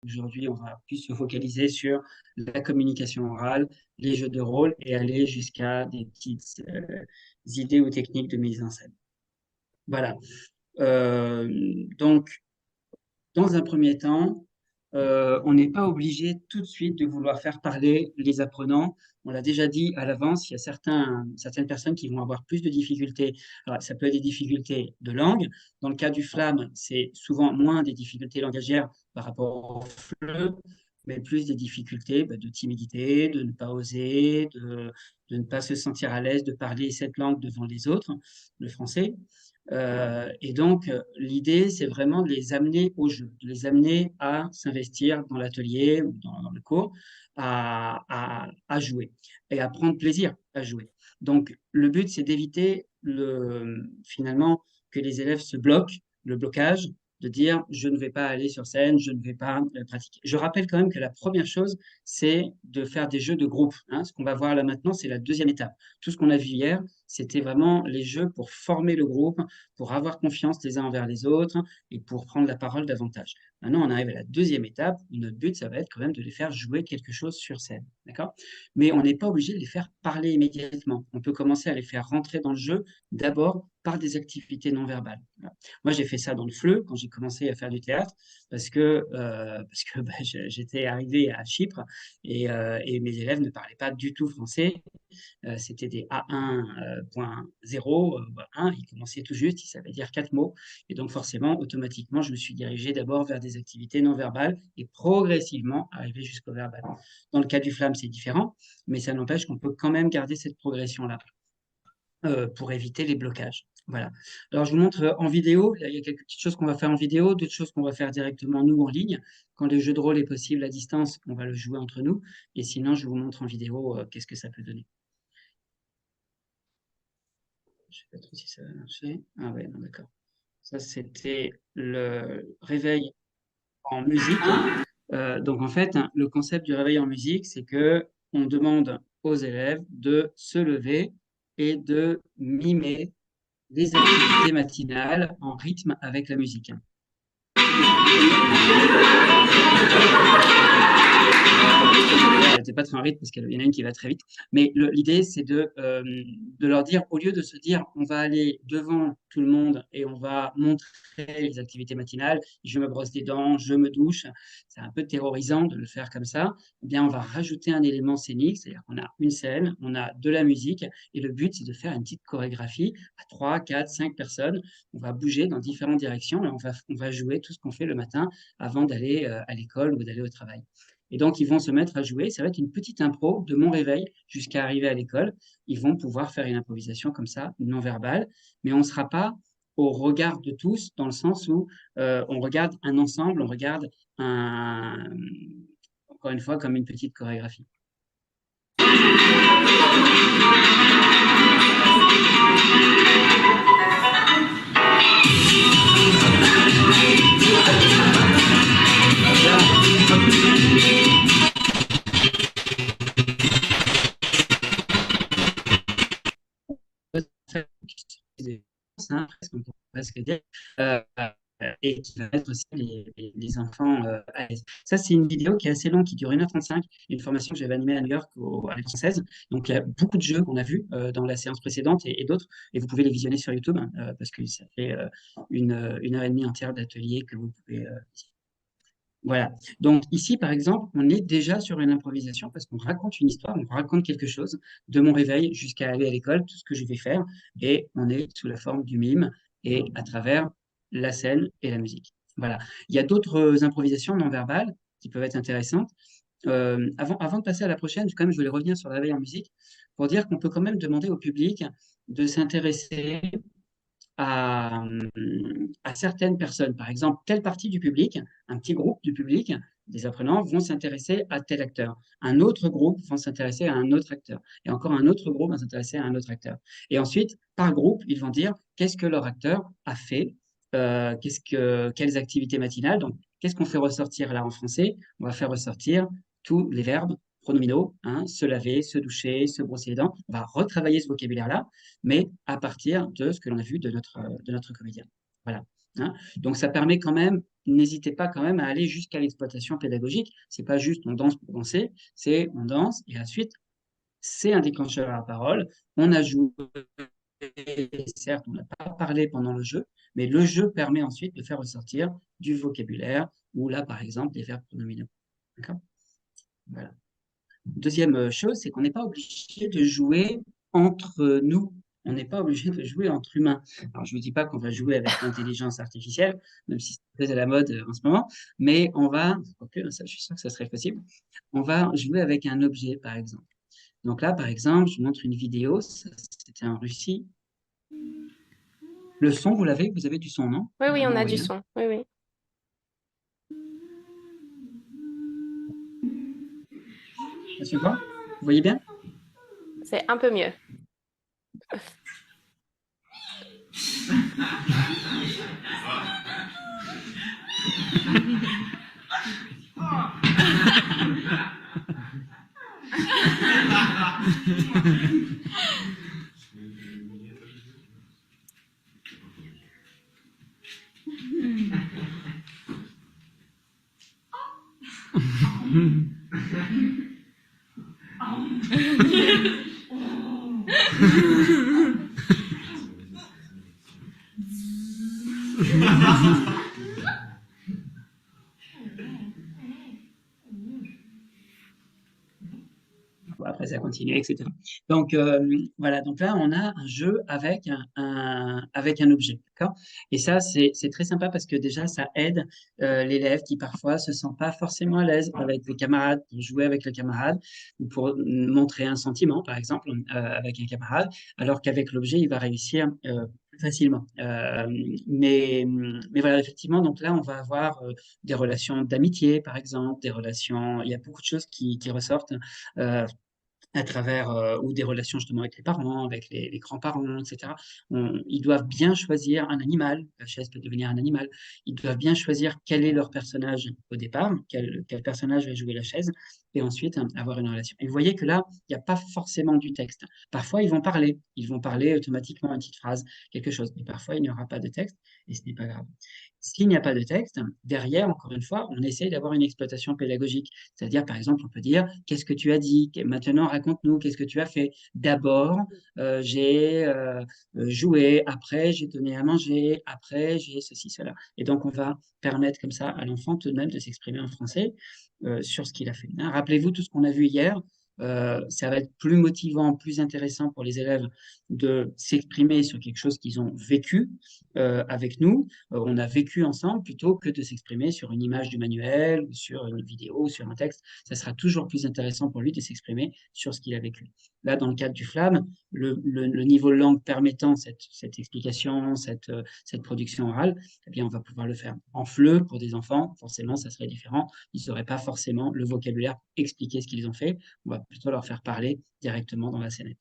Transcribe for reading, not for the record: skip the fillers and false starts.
Aujourd'hui, on va plus se focaliser sur la communication orale, les jeux de rôle et aller jusqu'à des petites idées ou techniques de mise en scène. Voilà. Donc, dans un premier temps, on n'est pas obligé tout de suite de vouloir faire parler les apprenants. On l'a déjà dit à l'avance, il y a certaines personnes qui vont avoir plus de difficultés. Alors, ça peut être des difficultés de langue. Dans le cas du flamme, c'est souvent moins des difficultés langagières par rapport au FLE, mais plus des difficultés de timidité, de ne pas oser, de ne pas se sentir à l'aise de parler cette langue devant les autres, le français. Et donc, l'idée, c'est vraiment de les amener au jeu, de les amener à s'investir dans l'atelier ou dans le cours, à jouer et à prendre plaisir à jouer. Donc, le but, c'est d'éviter finalement que les élèves se bloquent, le blocage, de dire je ne vais pas aller sur scène, je ne vais pas pratiquer. Je rappelle quand même que la première chose, c'est de faire des jeux de groupe, hein. Ce qu'on va voir là maintenant, c'est la deuxième étape. Tout ce qu'on a vu hier, c'était vraiment les jeux pour former le groupe, pour avoir confiance les uns envers les autres et pour prendre la parole davantage. Maintenant, on arrive à la deuxième étape où notre but, ça va être quand même de les faire jouer quelque chose sur scène. D'accord? Mais on n'est pas obligé de les faire parler immédiatement. On peut commencer à les faire rentrer dans le jeu d'abord par des activités non verbales. Voilà. Moi, j'ai fait ça dans le FLE quand j'ai commencé à faire du théâtre parce que j'étais arrivé à Chypre et mes élèves ne parlaient pas du tout français. C'était des A1.0, 1, ils commençaient tout juste, ils savaient dire 4 mots. Et donc forcément, automatiquement, je me suis dirigé d'abord vers des activités non verbales et progressivement arriver jusqu'au verbal. Dans le cas du flamme, c'est différent, mais ça n'empêche qu'on peut quand même garder cette progression-là pour éviter les blocages. Voilà. Alors, je vous montre en vidéo. Il y a quelques petites choses qu'on va faire en vidéo, d'autres choses qu'on va faire directement nous en ligne. Quand le jeu de rôle est possible à distance, on va le jouer entre nous. Et sinon, je vous montre en vidéo qu'est-ce que ça peut donner. Je sais pas trop si ça va marcher. Ah ouais, non, d'accord. Ça, c'était le réveil en musique. Donc, en fait, hein, le concept du réveil en musique, c'est que on demande aux élèves de se lever et de mimer les activités matinales en rythme avec la musique. Elle n'était pas très en rythme parce qu'il y en a une qui va très vite. Mais l'idée, c'est de leur dire, au lieu de se dire, on va aller devant tout le monde et on va montrer les activités matinales, je me brosse des dents, je me douche, c'est un peu terrorisant de le faire comme ça, eh bien, on va rajouter un élément scénique, c'est-à-dire qu'on a une scène, on a de la musique, et le but, c'est de faire une petite chorégraphie à 3, 4, 5 personnes. On va bouger dans différentes directions et on va jouer tout ce qu'on fait le matin avant d'aller à l'école ou d'aller au travail. Et donc, ils vont se mettre à jouer. Ça va être une petite impro de mon réveil jusqu'à arriver à l'école. Ils vont pouvoir faire une improvisation comme ça, non verbale, mais on ne sera pas au regard de tous, dans le sens où on regarde un ensemble, on regarde encore une fois, comme une petite chorégraphie. Hein, presque, on pourrait presque dire, euh, et qui va mettre aussi les enfants à l'aise. Ça, c'est une vidéo qui est assez longue, qui dure 1h35, une formation que j'avais animée à New York à la française. Donc, il y a beaucoup de jeux qu'on a vus dans la séance précédente et d'autres, et vous pouvez les visionner sur YouTube parce que ça fait une heure et demie entière d'atelier que vous pouvez voilà. Donc ici, par exemple, on est déjà sur une improvisation parce qu'on raconte une histoire, on raconte quelque chose de mon réveil jusqu'à aller à l'école, tout ce que je vais faire, et on est sous la forme du mime et à travers la scène et la musique. Voilà. Il y a d'autres improvisations non verbales qui peuvent être intéressantes. Avant de passer à la prochaine, quand même, je voulais revenir sur le réveil en musique pour dire qu'on peut quand même demander au public de s'intéresser à, à certaines personnes. Par exemple, telle partie du public, un petit groupe du public, des apprenants, vont s'intéresser à tel acteur. Un autre groupe va s'intéresser à un autre acteur. Et encore un autre groupe va s'intéresser à un autre acteur. Et ensuite, par groupe, ils vont dire qu'est-ce que leur acteur a fait, quelles activités matinales. Donc, qu'est-ce qu'on fait ressortir là en français? On va faire ressortir tous les verbes pronominaux, hein, se laver, se doucher, se brosser les dents. On va retravailler ce vocabulaire-là mais à partir de ce que l'on a vu de notre comédien. Voilà. hein. Donc, ça permet quand même, n'hésitez pas quand même à aller jusqu'à l'exploitation pédagogique. C'est pas juste on danse pour danser, c'est on danse et ensuite, c'est un déclencheur à la parole. On a joué, certes, on n'a pas parlé pendant le jeu, mais le jeu permet ensuite de faire ressortir du vocabulaire ou là, par exemple, des verbes pronominaux. D'accord? Voilà. Deuxième chose, c'est qu'on n'est pas obligé de jouer entre nous. On n'est pas obligé de jouer entre humains. Alors, je ne vous dis pas qu'on va jouer avec l'intelligence artificielle, même si c'est très à la mode en ce moment, mais on va, quoique, ça, je suis sûr que ça serait possible, on va jouer avec un objet, par exemple. Donc là, par exemple, je vous montre une vidéo, c'était en Russie. Le son, vous avez du son, non? Oui, oui, on Normalement, a du oui, hein. son. Oui, oui. Monsieur quoi? Vous voyez bien? C'est un peu mieux. Bon, après, ça continue, etc. Donc, voilà. Donc là, on a un jeu avec avec un objet. D'accord? Et ça, c'est très sympa parce que déjà, ça aide l'élève qui parfois se sent pas forcément à l'aise avec les camarades, pour jouer avec les camarades ou pour montrer un sentiment, par exemple, avec un camarade, alors qu'avec l'objet, il va réussir plus facilement. Mais voilà, effectivement, donc là, on va avoir des relations d'amitié, par exemple, des relations, il y a beaucoup de choses qui ressortent. Euh, à travers ou des relations justement avec les parents, avec les grands-parents, etc. Ils doivent bien choisir un animal. La chaise peut devenir un animal. Ils doivent bien choisir quel est leur personnage au départ, quel personnage va jouer la chaise, et ensuite avoir une relation. Et vous voyez que là, il n'y a pas forcément du texte. Parfois, ils vont parler automatiquement une petite phrase, quelque chose. Mais parfois, il n'y aura pas de texte, et ce n'est pas grave. S'il n'y a pas de texte, derrière, encore une fois, on essaye d'avoir une exploitation pédagogique. C'est-à-dire, par exemple, on peut dire, qu'est-ce que tu as dit? Maintenant, raconte-nous, qu'est-ce que tu as fait? D'abord, j'ai joué, après, j'ai donné à manger, après, j'ai ceci, cela. Et donc, on va permettre comme ça à l'enfant tout de même de s'exprimer en français sur ce qu'il a fait. Hein, rappelez-vous tout ce qu'on a vu hier. Ça va être plus motivant, plus intéressant pour les élèves de s'exprimer sur quelque chose qu'ils ont vécu avec nous, on a vécu ensemble, plutôt que de s'exprimer sur une image du manuel, ou sur une vidéo, ou sur un texte. Ça sera toujours plus intéressant pour lui de s'exprimer sur ce qu'il a vécu. Là, dans le cadre du FLAM, le niveau langue permettant cette explication, cette production orale, eh bien, on va pouvoir le faire en FLE pour des enfants. Forcément, ça serait différent. Ils n'auraient pas forcément le vocabulaire pour expliquer ce qu'ils ont fait. On va plutôt leur faire parler directement dans la scénette.